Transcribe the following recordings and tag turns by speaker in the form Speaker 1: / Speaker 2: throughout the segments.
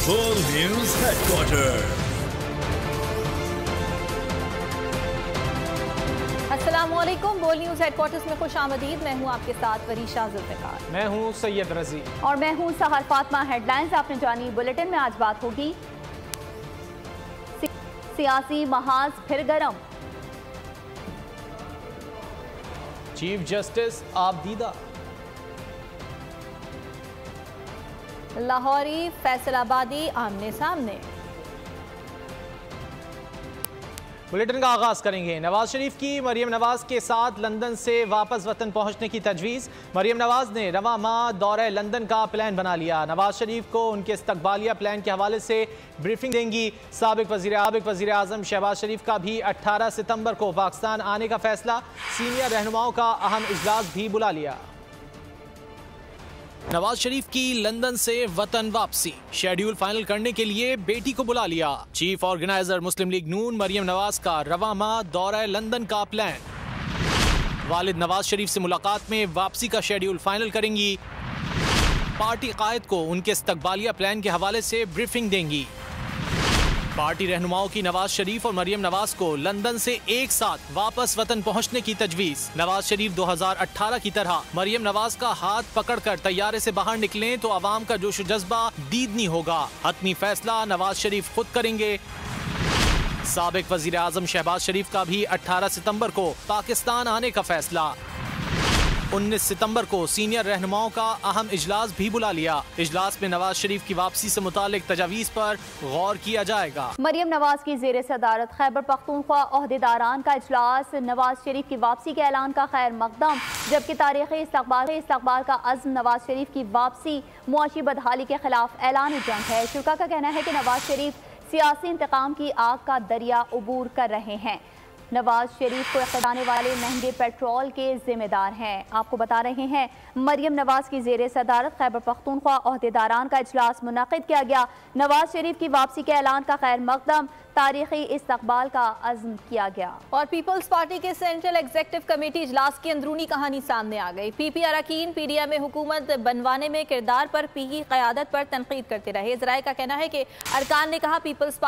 Speaker 1: बोल news headquarter.
Speaker 2: अस्सलामुअलैकुम। बोल न्यूज हेडक्वार्टर्स में खुश आमदीद। मैं हूँ आपके साथ वरीशा जुल्फ़िकार।
Speaker 3: मैं हूँ सैयद रजी
Speaker 2: और मैं हूँ सहर फातिमा। हेडलाइंस आपने जानी। बुलेटिन में आज बात होगी सियासी महाज फिर गरम।
Speaker 3: चीफ जस्टिस आबदीदा,
Speaker 2: लाहौरी फैसलाबादी आमने सामने।
Speaker 3: बुलेटिन का आगाज करेंगे। नवाज शरीफ की मरियम नवाज के साथ लंदन से वापस वतन पहुंचने की तजवीज़। मरियम नवाज ने रवा माह दौरे लंदन का प्लान बना लिया। नवाज शरीफ को उनके इस्तकबालिया प्लान के हवाले से ब्रीफिंग देंगी। साबिक वज़ीर आज़म शहबाज शरीफ का भी 18 सितंबर को पाकिस्तान आने का फैसला। सीनियर रहनुमाओं का अहम इजलास भी बुला लिया। नवाज शरीफ की लंदन से वतन वापसी, शेड्यूल फाइनल करने के लिए बेटी को बुला लिया। चीफ ऑर्गेनाइजर मुस्लिम लीग नून मरियम नवाज का रवा माह दौरा लंदन का प्लान। वालिद नवाज शरीफ से मुलाकात में वापसी का शेड्यूल फाइनल करेंगी। पार्टी कायद को उनके इस्तकबालिया प्लान के हवाले से ब्रीफिंग देंगी। पार्टी रहनुमाओं की नवाज शरीफ और मरियम नवाज को लंदन से एक साथ वापस वतन पहुंचने की तजवीज। नवाज शरीफ 2018 की तरह मरियम नवाज का हाथ पकड़कर तैयारे से बाहर निकलें तो आवाम का जोश जज्बा दीदनी होगा। हतमी फैसला नवाज शरीफ खुद करेंगे। साबिक वजीर आजम शहबाज शरीफ का भी 18 सितंबर को पाकिस्तान आने का फैसला। 19 सितंबर को सीनियर रहनुमाओं का अहम इजलास भी बुला लिया। इजलास में नवाज शरीफ की वापसी से मुतालिक तजावीज़ पर गौर किया जाएगा।
Speaker 2: मरियम नवाज की ज़ेर सदारत खैबर पख्तूनख्वा ओहदेदारान का इजलास। नवाज शरीफ की वापसी के ऐलान का खैर मकदम, जबकि तारीखी इस्तकबाल का अज़्म नवाज शरीफ की वापसी मुआशी बदहाली के खिलाफ ऐलान जंग है। शुरा का कहना है कि नवाज शरीफ सियासी इंतकाम की आग का दरिया उबूर कर रहे हैं। नवाज शरीफ को इख्तियार वाले महंगे पेट्रोल के जिम्मेदार हैं। आपको बता रहे हैं मरियम नवाज की ज़ेर सदारत खैबर पख्तूनख्वा ओहदेदारान का इजलास मुनक़िद किया गया। नवाज शरीफ की वापसी के ऐलान का खैर मकदम, तारीखी इस्तकबाल का अज़्म किया गया। और पीपल्स पार्टी के सेंट्रल एग्जीक्यूटिव कमेटी इजलास की अंदरूनी कहानी सामने आ गई। पीपी अरकान पीडीएम में हुकूमत बनवाने में किरदार पर पी की क़यादत पर तनकीद करते रहे। ज़राए का कहना है कि अरकान ने कहा पीपल्स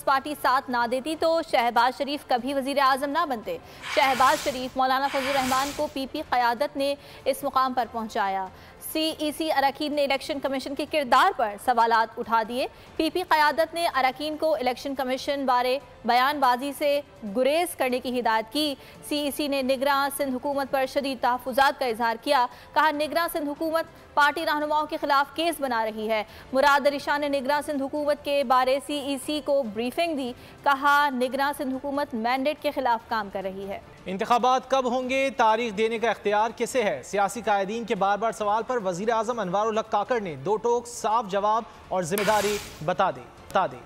Speaker 2: पार्टी साथ ना देती तो शहबाज शरीफ कभी वज़ीर आज़म ना बनते। शहबाज शरीफ मौलाना फजल रहमान को पीपी क़यादत ने इस मुकाम पर पहुँचाया। CEC अरकान ने इलेक्शन कमीशन के किरदार पर सवालात उठा दिए। पीपी क़यादत ने अरकान को इलेक्शन कमीशन बारे बयानबाजी से गुरेज करने की हिदायत की। CEC ने निगरान सिंध हुकूमत पर शदीद तहफ़्फ़ुज़ात का इजहार किया। कहा निगरान सिंध हुकूमत पार्टी रहनुमाओं के खिलाफ केस बना रही है। मुराद अली शाह ने निगरान सिंध हुकूमत के बारे CEC को ब्रीफिंग दी। कहा निगरान सिंध हुकूमत मैंडेट के खिलाफ काम कर रही है।
Speaker 3: इंतखाबात कब होंगे, तारीख देने का इख्तियार किसे है? सियासी कायदीन के बार बार सवाल पर वज़ीर आज़म अनवार उल हक काकड़ ने दो टोक साफ जवाब और जिम्मेदारी बता दी।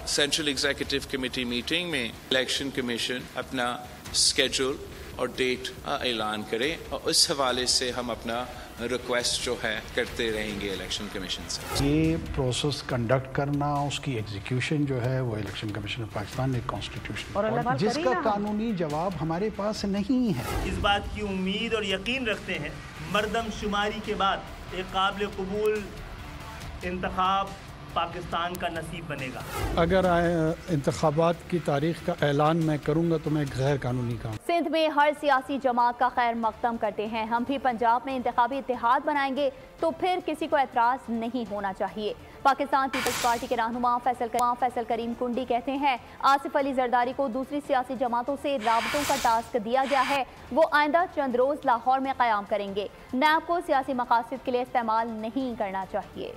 Speaker 4: सेंट्रल एग्जीक्यूटिव कमेटी मीटिंग में इलेक्शन कमीशन अपना स्केड्यूल और डेट ऐलान करे और उस हवाले से हम अपना रिक्वेस्ट जो है करते रहेंगे इलेक्शन कमीशन से।
Speaker 5: ये प्रोसेस कंडक्ट करना, उसकी एग्जीक्यूशन जो है वो इलेक्शन कमीशन ऑफ पाकिस्तान एक कॉन्स्टिट्यूशन और जिसका कानूनी जवाब हमारे पास नहीं है।
Speaker 6: इस बात की उम्मीद और यकीन रखते हैं मरदमशुमारी के बाद एक काबिल कबूल इंतखाब पाकिस्तान का नसीब बनेगा।
Speaker 5: अगर इंतखाबात की तारीख का ऐलान मैं करूंगा तो मैं गैर कानूनी काम।
Speaker 2: सिंध में हर सियासी जमात का खैर मकदम करते हैं। हम भी पंजाब में इंतखाबी इत्तेहाद बनाएंगे तो फिर किसी को एतराज़ नहीं होना चाहिए। पाकिस्तान पीपल्स पार्टी के रहनुमा फैसल करीम कुंडी कहते हैं आसिफ अली जरदारी को दूसरी सियासी जमातों से राबतों का टास्क दिया गया है। वो आइंदा चंद रोज़ लाहौर में क़याम करेंगे। नैब को सियासी मकासद के लिए इस्तेमाल नहीं करना चाहिए।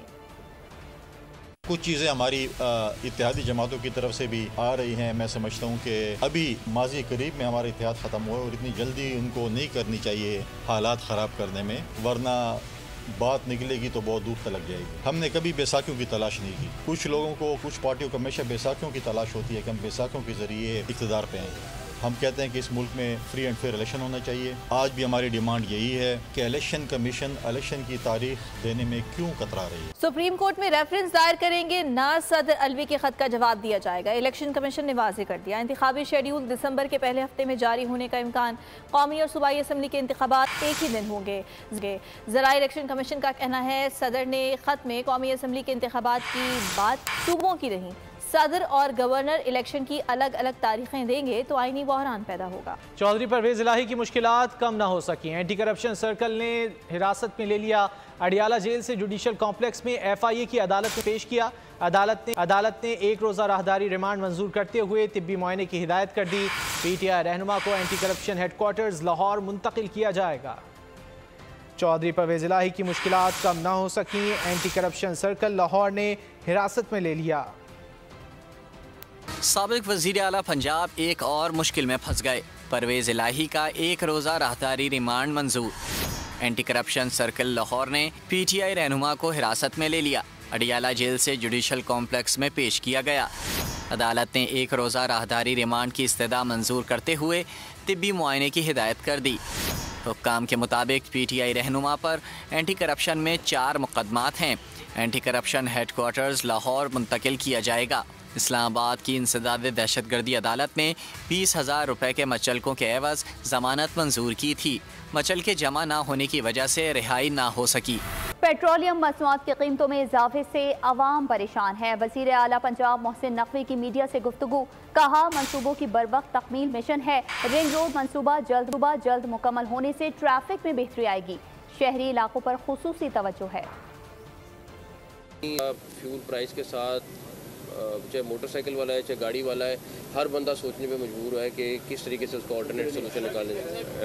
Speaker 7: कुछ चीज़ें हमारी इत्तेहादी जमातों की तरफ से भी आ रही हैं। मैं समझता हूँ कि अभी माजी करीब में हमारा इत्तेहाद ख़त्म हुआ और इतनी जल्दी उनको नहीं करनी चाहिए हालात ख़राब करने में, वरना बात निकलेगी तो बहुत दूर तक लग जाएगी। हमने कभी बैसाखियों की तलाश नहीं की। कुछ लोगों को, कुछ पार्टियों को हमेशा बैसाखियों की तलाश होती है कि हम बैसाखियों के ज़रिए इक़्तिदार पे आएंगे। हम कहते हैं कि इस मुल्क में फ्री एंड फेयर इलेक्शन होना चाहिए। आज भी हमारी डिमांड यही है कि इलेक्शन कमीशन इलेक्शन की तारीख देने में क्यों कतरा रही है।
Speaker 8: सुप्रीम कोर्ट में रेफरेंस दायर करेंगे ना सदर अलवी के खत का जवाब दिया जाएगा। इलेक्शन कमीशन ने वाज़ेह कर दिया, इंतखाबी शेड्यूल दिसंबर के पहले हफ्ते में जारी होने का इम्कान। कौमी और सूबाई असम्बली के इंतखाबात एक ही दिन होंगे। ज़रा इलेक्शन कमीशन का कहना है सदर ने खत में कौमी असम्बली के इंतखाबात की बात सूबों की नहीं, सदर और गवर्नर इलेक्शन की अलग अलग तारीखें देंगे तो आईनी बहरान पैदा होगा।
Speaker 3: चौधरी परवेज इलाही की मुश्किलात कम ना हो सकी। एंटी करप्शन सर्कल ने हिरासत में ले लिया। अडियाला जेल से जुडिशल कॉम्प्लेक्स में FIA की अदालत में पेश किया। अदालत ने 1 रोज़ा राहदारी रिमांड मंजूर करते हुए तिब्बी मुआयने की हिदायत कर दी। PTI रहनुमा को एंटी करप्शन हेडक्वार्टर्स लाहौर मुंतकिल किया जाएगा। चौधरी परवेज इलाही की मुश्किलात कम ना हो सकी। एंटी करप्शन सर्कल लाहौर ने हिरासत में ले लिया।
Speaker 9: साबिक वज़ीर आला पंजाब एक और मुश्किल में फंस गए। परवेज इलाही का 1 रोज़ा राहदारी रिमांड मंजूर। एंटी करप्शन सर्कल लाहौर ने PTI रहनुमा को हिरासत में ले लिया। अडियाला जेल से जुडिशल कॉम्प्लेक्स में पेश किया गया। अदालत ने 1 रोज़ा राहदारी रिमांड की इस्तदा मंजूर करते हुए तिब्बी मुआयने की हिदायत कर दी। हुक्काम के मुताबिक PTI रहनुमा पर एंटी करप्शन में 4 मुकदमात हैं। एंटी करप्शन हेडक्वार्टर्स लाहौर मुंतकिल किया जाएगा। इस्लामाबाद की इंसदाद दहशतगर्दी अदालत ने 20,000 रुपए के मचलकों के एवज जमानत मंजूर की थी। मचल के जमा ना होने की वजह से रिहाई ना हो सकी।
Speaker 2: पेट्रोलियम मसनूआत की कीमतों में इजाफे से अवाम परेशान है। वज़ीर आला पंजाब मोहसिन नकवी की मीडिया से गुफ्तगू, कहा मंसूबों की बरवक्त तकमील मिशन है। रिंग रोड मंसूबा जल्द मुकम्मल होने से ट्रैफिक में बेहतरी आएगी। शहरी इलाकों पर खुसूसी तवज्जो है।
Speaker 10: फ्यूल प्राइस के साथ चाहे मोटरसाइकिल वाला है चाहे गाड़ी वाला है, हर बंदा सोचने पे मजबूर है कि किस तरीके से उसको अल्टरनेट सोल्यूशन निकालें।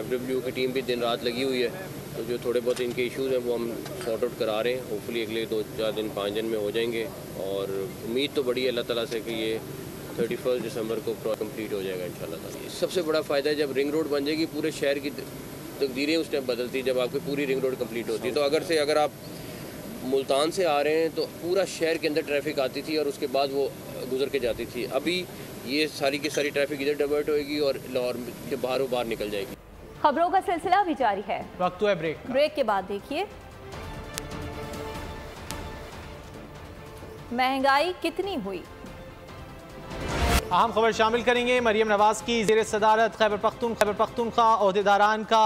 Speaker 10: FWO की टीम भी दिन रात लगी हुई है, तो जो थोड़े बहुत इनके इश्यूज़ हैं वो हम सॉर्ट आउट करा रहे हैं। होपफुली अगले 2-4 दिन 5 दिन में हो जाएंगे और उम्मीद तो बड़ी है अल्लाह ताला से कि ये 31 दिसंबर को कंप्लीट हो जाएगा इंशाल्लाह ताला। सबसे बड़ा फ़ायदा है जब रिंग रोड बन जाएगी, पूरे शहर की तकदीरें उस टाइम बदलती है जब आपकी पूरी रिंग रोड कंप्लीट होती है। तो अगर आप मुल्तान से आ रहे हैं तो पूरा शहर के अंदर ट्रैफिक आती थी और उसके बाद वो गुजर के जाती थी। अभी ये सारी की सारी ट्रैफिक इधर डाइवर्ट होएगी और लाहौर के बाहर निकल जाएगी।
Speaker 2: खबरों का सिलसिला भी जारी है।
Speaker 3: वक्त है ब्रेक
Speaker 8: के बाद देखिए महंगाई कितनी हुई।
Speaker 3: अहम खबर शामिल करेंगे। मरियम नवाज की ज़ेर सदारत खैबर पख्तूनख्वा ओहदेदारान का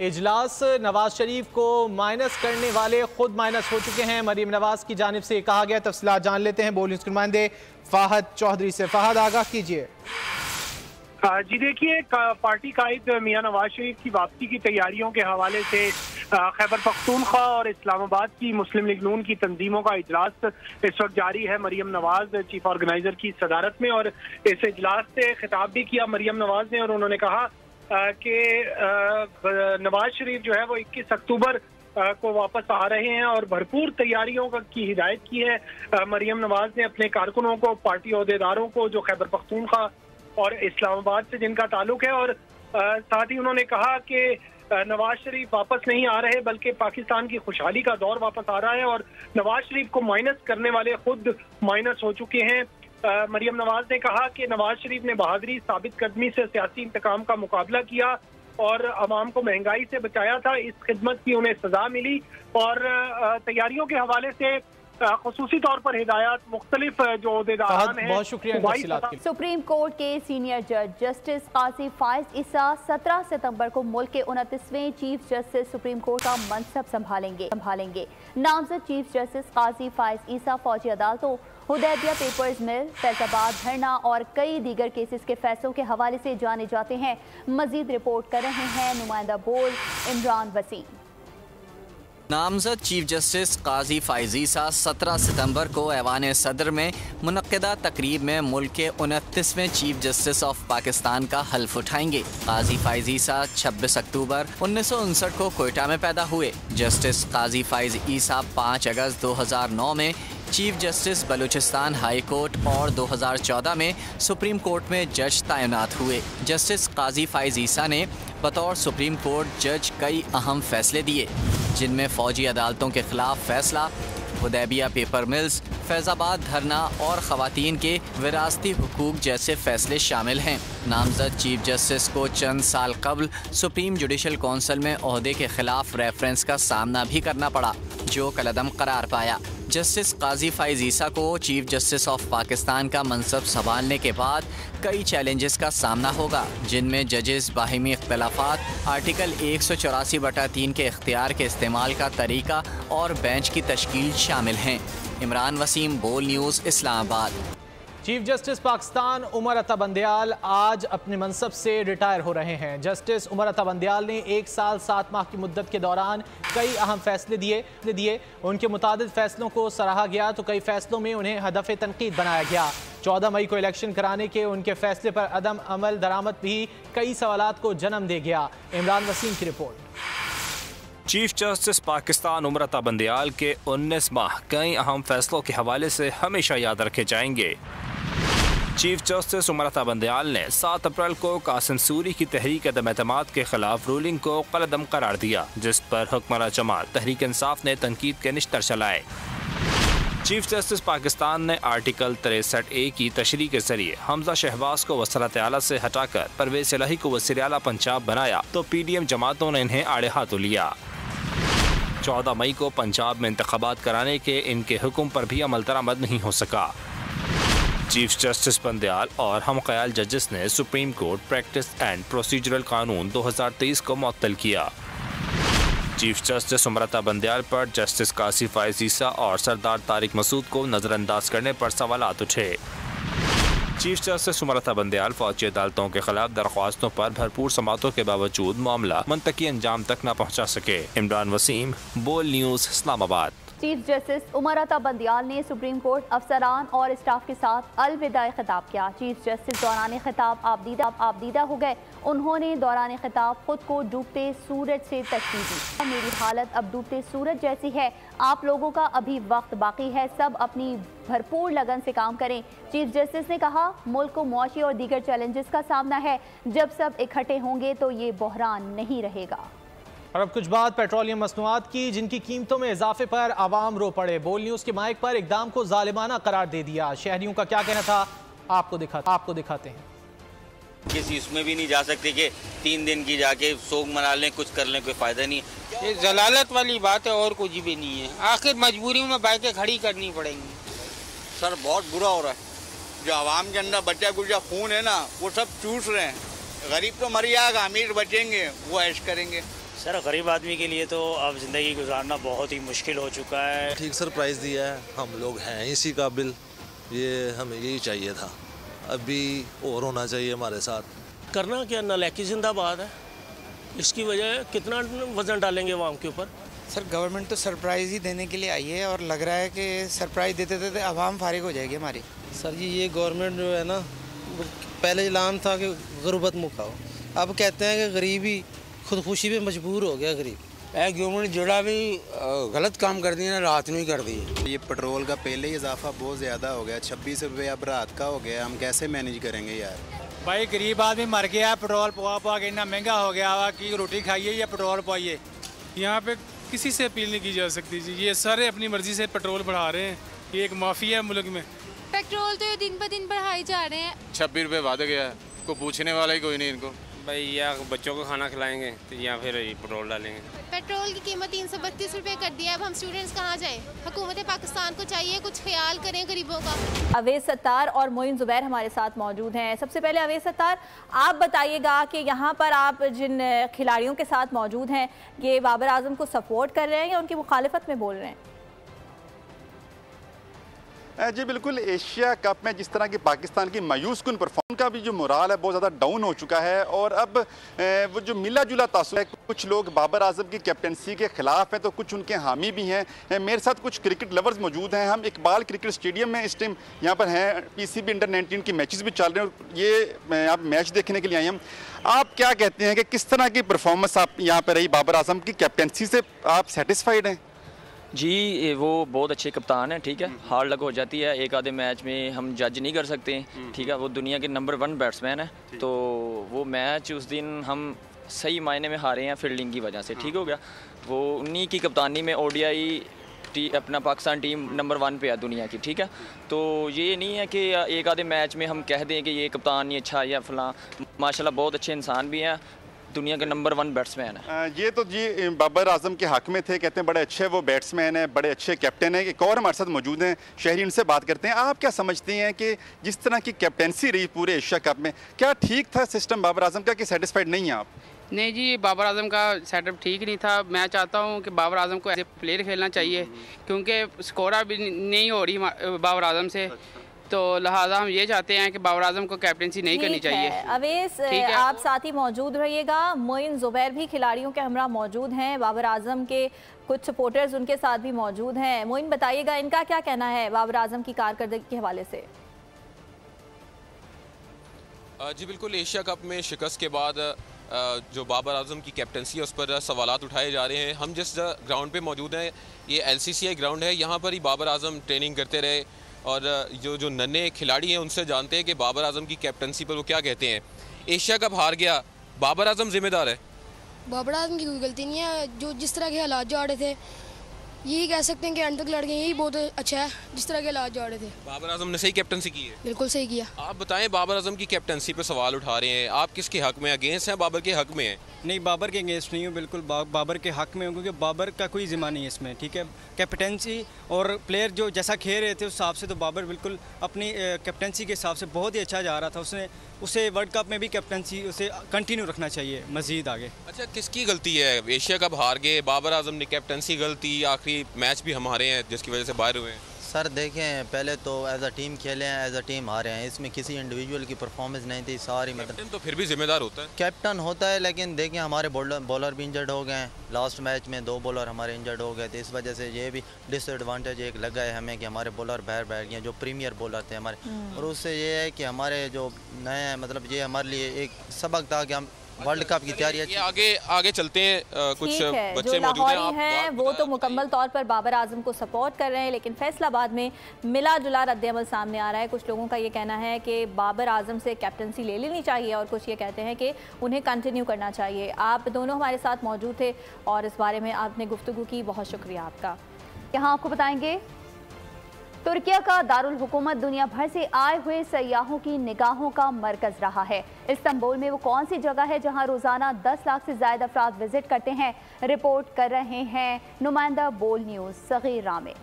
Speaker 3: इजलास। नवाज शरीफ को माइनस करने वाले खुद माइनस हो चुके हैं। मरियम नवाज की जानिब से कहा गया, तफसीलात जान लेते हैं। बोल नुमाइंदे फाहद चौधरी से। फाहद, आगाह कीजिए।
Speaker 11: जी देखिए, पार्टी कायद मियां नवाज शरीफ की वापसी की तैयारियों के हवाले से खैबर पख्तूनख्वा और इस्लामाबाद की मुस्लिम लीग नून की तंजीमों का इजलास इस वक्त जारी है। मरियम नवाज चीफ ऑर्गेनाइजर की सदारत में, और इस इजलास से खिताब भी किया मरियम नवाज ने और उन्होंने कहा कि नवाज शरीफ जो है वो 21 अक्टूबर को वापस आ रहे हैं और भरपूर तैयारियों की हिदायत की है। मरियम नवाज ने अपने कारकुनों को, पार्टी अहदेदारों को जो खैबर पख्तूनख्वा और इस्लामाबाद से जिनका ताल्लुक है, और साथ ही उन्होंने कहा कि नवाज शरीफ वापस नहीं आ रहे बल्कि पाकिस्तान की खुशहाली का दौर वापस आ रहा है और नवाज शरीफ को माइनस करने वाले खुद माइनस हो चुके हैं। मरियम नवाज ने कहा कि नवाज शरीफ ने बहादुरी, साबित कदमी से सियासी इंतकाम का मुकाबला किया और अवाम को महंगाई से बचाया था। इस खिदमत की उन्हें सजा मिली और तैयारियों के हवाले से खुसूसी तौर पर हिदायत मुख्तलिफ जो ओहदेदारान हैं।
Speaker 3: बहुत शुक्रिया।
Speaker 2: सुप्रीम कोर्ट के सीनियर जज जस्टिस काजी फायज ईसा 17 सितंबर को मुल्क के 29वें चीफ जस्टिस सुप्रीम कोर्ट का मनसब संभालेंगे। नामजद चीफ जस्टिस काजी फायज ईसा फौजी अदालतों, हुदैबिया पेपर्स मिल, फैसलाबाद धरना और कई दीगर केसेस के फैसलों के हवाले से जाने जाते हैं। मजीद रिपोर्ट कर रहे हैं नुमाइंदा बोल इमरान वसीम।
Speaker 9: नामजद चीफ जस्टिस काजी फायज ईसा 17 सितंबर को ऐवान सदर में मुनक्किदा तकरीब में मुल्क के 29वें चीफ जस्टिस ऑफ पाकिस्तान का हल्फ उठाएंगे। काजी फायज ईसा 26 अक्टूबर 1959 को कोयटा में पैदा हुए। जस्टिस काजी फायज ईसा 5 अगस्त 2009 में chief justice Balochistan high court और 2014 में सुप्रीम कोर्ट में जज तैनात हुए। जस्टिस काजी फायज ईसा ने बतौर सुप्रीम कोर्ट जज कई अहम फैसले दिए, जिनमें फ़ौजी अदालतों के खिलाफ फैसला, हुदैबिया पेपर मिल्स, फैज़ाबाद धरना और ख़वातीन के विरासती हुकूक जैसे फैसले शामिल हैं। नामजद चीफ जस्टिस को चंद साल कबल सुप्रीम जुडिशल काउंसिल में ओहदे के खिलाफ रेफरेंस का सामना भी करना पड़ा, जो कलअदम करार पाया। जस्टिस काजी फाइज ईसा को चीफ जस्टिस ऑफ पाकिस्तान का मनसब संभालने के बाद कई चैलेंजेस का सामना होगा, जिनमें जजेस बाहिमी इख्तलाफात, आर्टिकल 184/3 के इख्तियार के इस्तेमाल का तरीका और बेंच की तश्कील शामिल हैं। Imran Waseem, Bol News, Islamabad.
Speaker 3: Chief justice Pakistan Umar Ata Bandial आज अपने मनसब से रिटायर हो रहे हैं। जस्टिस उमर अता बंदयाल ने 1 साल 7 माह की मुद्दत के दौरान कई अहम फैसले दिए। उनके मुतादिद फैसलों को सराहा गया तो कई फैसलों में उन्हें हदफ तनकीद बनाया गया। 14 मई को इलेक्शन कराने के उनके फैसले पर अदम अमल दरामद भी कई सवालात को जन्म दे गया। इमरान वसीम की report.
Speaker 12: Chief justice Pakistan Umar Ata Bandial के 19 माह कई अहम फैसलों के हवाले से हमेशा याद रखे जाएंगे। चीफ जस्टिस उमर अता बंदयाल ने 7 अप्रैल को कासिम सूरी की तहरीक अदम एतमाद के खिलाफ रूलिंग को कलअदम करार दिया, जिस पर हुक्मरान जमात तहरीक इंसाफ ने तनकीद के निश्तर चलाए। चीफ जस्टिस पाकिस्तान ने आर्टिकल 63A की तशरीह के जरिए हमजा शहबाज को वज़ारत आला से हटाकर परवेज इलाही को वज़ीर आला पंजाब बनाया तो PDM जमातों ने इन्हें आड़े हाथों लिया। 14 मई को पंजाब में इंतखाबात कराने के इनके हुक्म पर भी अमल दरामद नहीं हो सका। चीफ जस्टिस बंदयाल और हम ख्याल जजेस ने supreme court practice and procedural कानून 2023 को मुअत्तल किया। चीफ जस्टिस उमर अता बंदयाल पर जस्टिस काजी फाइज ईसा और सरदार तारिक मसूद को नज़रअंदाज करने पर सवालात उठे। चीफ जस्टिस उमर अता बंदयाल फौजी अदालतों के खिलाफ दरख्वास्तों पर भरपूर समातों के बावजूद मामला मुंतकी अंजाम तक न पहुँचा सके। Imran Waseem, Bol News, Islamabad.
Speaker 2: Chief justice Umar Ata Bandial ने सुप्रीम कोर्ट अफसरान और स्टाफ के साथ अलविदाई खिताब किया। चीफ जस्टिस दौरान खिताब आबदीदा हो गए। उन्होंने दौरान खिताब खुद को डूबते सूरज से तशबीह दी। मेरी हालत अब डूबते सूरज जैसी है, आप लोगों का अभी वक्त बाकी है, सब अपनी भरपूर लगन से काम करें। चीफ जस्टिस ने कहा, मुल्क को मुआशी और दीगर चैलेंजेस का सामना है, जब सब इकट्ठे होंगे तो ये बहरान नहीं रहेगा।
Speaker 3: और अब कुछ बात पेट्रोलियम मसनूआत की, जिनकी कीमतों में इजाफे पर आवाम रो पड़े। बोल न्यूज़ के माइक पर इकदाम को जालिमाना करार दे दिया। शहरियों का क्या कहना था, आपको दिखाते हैं।
Speaker 13: किसी उसमें भी नहीं जा सकते कि 3 दिन की जाके सोग मना लें, कुछ कर लें, कोई फ़ायदा नहीं।
Speaker 14: ये जलालत वाली बात है और कुछ भी नहीं है। आखिर मजबूरी में बाइकें खड़ी करनी पड़ेंगी।
Speaker 15: सर बहुत बुरा हो रहा है, जो आवाम के अंदर बचा कुचा खून है ना, वो सब चूस रहे हैं। गरीब तो मर जाएगा, अमीर बचेंगे, वो ऐश करेंगे।
Speaker 16: सर गरीब आदमी के लिए तो अब ज़िंदगी गुजारना बहुत ही मुश्किल हो चुका है।
Speaker 17: ठीक सरप्राइज दिया है, हम लोग हैं इसी काबिल, ये हमें यही चाहिए था। अभी और होना चाहिए हमारे साथ।
Speaker 18: करना क्या, नालायकी जिंदाबाद है। इसकी वजह कितना वजन डालेंगे आवाम के ऊपर।
Speaker 19: सर गवर्नमेंट तो सरप्राइज़ ही देने के लिए आई है और लग रहा है कि सरप्राइज़ देते देते आवाम फारिग हो जाएगी हमारी।
Speaker 20: सर जी ये गवर्नमेंट जो है ना, पहले ऐलान था कि गुर्बत मुकाओ, अब कहते हैं कि गरीबी खुदकुशी पे मजबूर हो गया गरीब।
Speaker 14: गवर्नमेंट जोड़ा भी गलत काम कर दिया ना, रात में ही कर दी।
Speaker 21: ये पेट्रोल का पहले ही इजाफा बहुत ज़्यादा हो गया, 26 रुपये अब रात का हो गया, हम कैसे मैनेज करेंगे यार।
Speaker 22: भाई गरीब आदमी मर गया, पेट्रोल पवा के इतना महंगा हो गया हुआ कि रोटी खाइए या पेट्रोल पाइए। यहाँ पे किसी से अपील नहीं की जा सकती जी, ये सारे अपनी मर्जी से पेट्रोल बढ़ा रहे हैं, ये एक माफिया है मुल्क में।
Speaker 23: पेट्रोल तो दिन ब दिन बढ़ाए जा रहे हैं।
Speaker 24: 26 रुपये वादा गया है, कोई पूछने वाला ही कोई नहीं इनको।
Speaker 10: भाई या बच्चों को खाना खिलाएंगे तो या फिर पेट्रोल डालेंगे।
Speaker 23: पेट्रोल की कीमत 332 रुपये कर दिया है, अब हम स्टूडेंट्स कहाँ जाएं? हुकूमत पाकिस्तान को चाहिए कुछ ख्याल करें गरीबों का।
Speaker 8: अवैस सत्तार और मोइन ज़ुबैर हमारे साथ मौजूद हैं। सबसे पहले अवैस सत्तार, आप बताइएगा कि यहाँ पर आप जिन खिलाड़ियों के साथ मौजूद हैं, ये बाबर आजम को सपोर्ट कर रहे हैं या उनकी मुखालिफत में बोल रहे हैं?
Speaker 25: जी बिल्कुल, एशिया कप में जिस तरह की पाकिस्तान की मायूस कुन परफॉर्म का भी जो मोराल है बहुत ज़्यादा डाउन हो चुका है और अब वो जो मिला जुला तासुर है, कुछ लोग बाबर आजम की कैप्टनसी के खिलाफ हैं तो कुछ उनके हामी भी हैं। मेरे साथ कुछ क्रिकेट लवर्स मौजूद हैं। हम इकबाल क्रिकेट स्टेडियम में इस टाइम यहाँ पर हैं, PCB अंडर-19 की मैचेस भी चल रहे हैं और ये आप मैच देखने के लिए आए हैं। आप क्या कहते हैं कि किस तरह की परफॉर्मेंस आप यहाँ पर रही बाबर आजम की कैप्टनसी से, आप सेटिस्फाइड हैं?
Speaker 26: जी वो बहुत अच्छे कप्तान हैं, ठीक है। हार्ड लग हो जाती है, एक आधे मैच में हम जज नहीं कर सकते, ठीक है। वो दुनिया के नंबर 1 बैट्समैन है, तो वो मैच उस दिन हम सही मायने में हारे हैं फील्डिंग की वजह से, ठीक हो गया। वो उन्हीं की कप्तानी में ODI अपना पाकिस्तान टीम नंबर 1 पे है दुनिया की, ठीक है। तो ये नहीं है कि एक आधे मैच में हम कह दें कि ये कप्तान नहीं अच्छा या फलां, माशाल्लाह बहुत अच्छे इंसान भी हैं, दुनिया के नंबर 1 बैट्समैन है।
Speaker 25: ये तो जी बाबर आजम के हक में थे, कहते हैं बड़े अच्छे वो बैट्समैन हैं, बड़े अच्छे कैप्टन हैं। एक और हमारे साथ मौजूद हैं शहरी, उनसे बात करते हैं। आप क्या समझते हैं कि जिस तरह की कैप्टनसी रही पूरे एशिया कप में, क्या ठीक था सिस्टम बाबर आजम का कि सेटिस्फाइड नहीं है आप?
Speaker 14: नहीं जी, बाबर आजम का सेटअप ठीक नहीं था। मैं चाहता हूँ कि बाबर आजम को ऐसे प्लेयर खेलना चाहिए, क्योंकि स्कोरा भी नहीं हो रही बाबर आजम से, तो लिहाजा हम ये चाहते हैं कि बाबर आजम को कैप्टनसी नहीं करनी चाहिए।
Speaker 8: अवेस, आप साथ ही मौजूद रहिएगा। मोइन जुबैर भी खिलाड़ियों के हमरा मौजूद हैं, बाबर आजम के कुछ सपोर्टर्स उनके साथ भी मौजूद हैं। मोइन बताइएगा, इनका क्या कहना है बाबर आजम की कारकर्दगी के हवाले से?
Speaker 1: जी बिल्कुल, एशिया कप में शिकस्त के बाद जो बाबर आजम की कैप्टनसी है उस पर सवालात उठाए जा रहे हैं। हम जिस ग्राउंड पे मौजूद हैं ये LCCI ग्राउंड है, यहाँ पर ही बाबर आजम ट्रेनिंग करते रहे और जो नन्हे खिलाड़ी हैं उनसे जानते हैं कि बाबर आजम की कैप्टनसी पर वो क्या कहते हैं। एशिया कप हार गया, बाबर आजम जिम्मेदार है?
Speaker 4: बाबर आजम की कोई गलती नहीं है, जो जिस तरह के हालात जा रहे थे यही कह सकते हैं कि अंत तक लड़ गए, यही बहुत अच्छा है जिस तरह के हालात जा रहे थे।
Speaker 1: बाबर आजम ने सही कैप्टनसी की है?
Speaker 4: बिल्कुल सही किया।
Speaker 1: आप बताएं, बाबर आजम की कैप्टनसी पे सवाल उठा रहे हैं, आप किसके हक में? अगेंस्ट हैं, बाबर के हक में हैं?
Speaker 5: नहीं, बाबर के अगेंस्ट नहीं हूँ, बिल्कुल बाबर के हक में हूँ, क्योंकि बाबर का कोई जिम्मा नहीं है इसमें, ठीक है। कैप्टनसी और प्लेयर जो जैसा खेल रहे थे उस हिसाब से तो बाबर बिल्कुल अपनी कैप्टनसी के हिसाब से बहुत ही अच्छा जा रहा था। उसे वर्ल्ड कप में भी कैप्टनसी उसे कंटिन्यू रखना चाहिए मज़ीद आगे।
Speaker 1: अच्छा, किसकी गलती है? एशिया कप हार गए, बाबर आजम ने कैप्टनसी गलती, आखिरी मैच भी हमारे हैं जिसकी वजह से बाहर हुए हैं।
Speaker 6: सर देखें, पहले तो एज अ टीम खेले हैं, एज अ टीम हारे हैं, इसमें किसी इंडिविजुअल की परफॉर्मेंस नहीं थी सारी। मतलब
Speaker 1: तो फिर भी जिम्मेदार होता है,
Speaker 6: कैप्टन होता है, लेकिन देखें हमारे बॉलर भी इंजर्ड हो गए हैं। लास्ट मैच में 2 बॉलर हमारे इंजर्ड हो गए थे, इस वजह से ये भी डिसएडवांटेज एक लगा है हमें कि हमारे बॉलर बाहर बैठ गए जो प्रीमियर बॉलर थे हमारे। और उससे ये है कि हमारे जो नए मतलब ये हमारे लिए एक सबक था कि हम वर्ल्ड कप की तैयारी
Speaker 1: आगे चलते हैं। कुछ बच्चे
Speaker 8: जो लाहौरी हैं वो तो मुकम्मल तौर पर बाबर आजम को सपोर्ट कर रहे हैं, लेकिन फैसलाबाद में मिला जुला रद्द-ए-अमल सामने आ रहा है। कुछ लोगों का ये कहना है कि बाबर आजम से कैप्टनसी ले लेनी चाहिए और कुछ ये कहते हैं कि उन्हें कंटिन्यू करना चाहिए। आप दोनों हमारे साथ मौजूद थे और इस बारे में आपने गुफ्तगू की, बहुत शुक्रिया आपका।
Speaker 2: यहाँ आपको बताएंगे, तुर्किया का दारुल हुकूमत दुनिया भर से आए हुए सयाहों की निगाहों का मरकज रहा है। इस्तांबुल में वो कौन सी जगह है जहां रोजाना 10 लाख से ज्यादा अफराद विजिट करते हैं, रिपोर्ट कर रहे हैं नुमाइंदा बोल न्यूज़ सगीर रामे।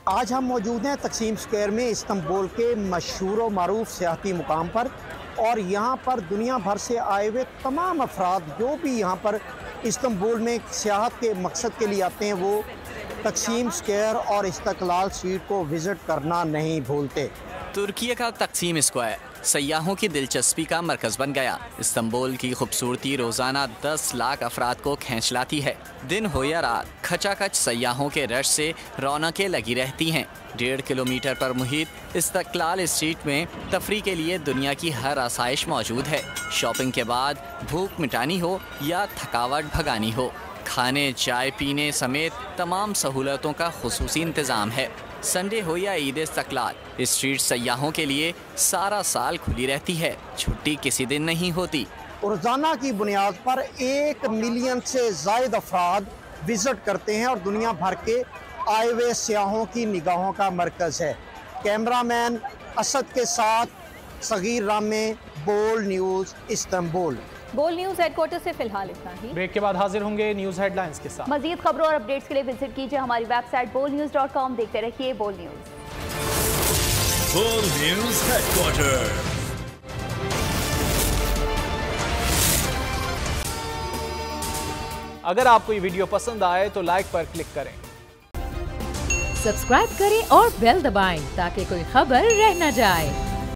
Speaker 7: आज हम मौजूद हैं तकसीम स्क्वायर में, इस्तांबुल के मशहूर व मारूफ सियाहती मुकाम पर, और यहाँ पर दुनिया भर से आए हुए तमाम अफराद जो भी यहाँ पर इस्तांबुल में सियाहत के मकसद के लिए आते हैं वो तकसीम स्क्वायर और इस्तकलाल स्ट्रीट को विजिट करना नहीं भूलते।
Speaker 9: तुर्की का तकसीम स्क्वायर सयाहों की दिलचस्पी का मरकज बन गया। इस्तांबुल की खूबसूरती रोजाना 10 लाख अफराद को खींच लाती है। दिन हो या रात खचाखच सयाहों के रश से रौनकें लगी रहती हैं। 1.5 किलोमीटर पर मुहित इस्तकलाल स्ट्रीट में तफरी के लिए दुनिया की हर आसाइश मौजूद है। शॉपिंग के बाद भूख मिटानी हो या थकावट भगानी हो, खाने चाय पीने समेत तमाम सहूलतों का खुसूसी इंतज़ाम है। संडे हो या ईद इस्तकलाल, स्ट्रीट सयाहों के लिए सारा साल खुली रहती है, छुट्टी किसी दिन नहीं होती।
Speaker 7: रोजाना की बुनियाद पर 1 मिलियन से ज़ायद अफराद विजिट करते हैं और दुनिया भर के आए हुए सियाहों की निगाहों का मरकज है। कैमरामैन असद के साथ सगीर रामे, बोल न्यूज़ इस्तांबुल।
Speaker 8: बोल न्यूज़ हेडक्वार्टर से फिलहाल इतना ही।
Speaker 3: ब्रेक के बाद हाजिर होंगे न्यूज़ हेडलाइंस के साथ।
Speaker 2: मजीद खबरों और अपडेट्स के लिए विजिट कीजिए हमारी वेबसाइट bolnews.com। देखते रहिए बोल न्यूज़।
Speaker 11: बोल न्यूज़ हेडक्वार्टर।
Speaker 3: अगर आपको ये वीडियो पसंद आए तो लाइक पर क्लिक करें,
Speaker 27: सब्सक्राइब करें और बेल दबाएं ताकि कोई खबर रह न जाए।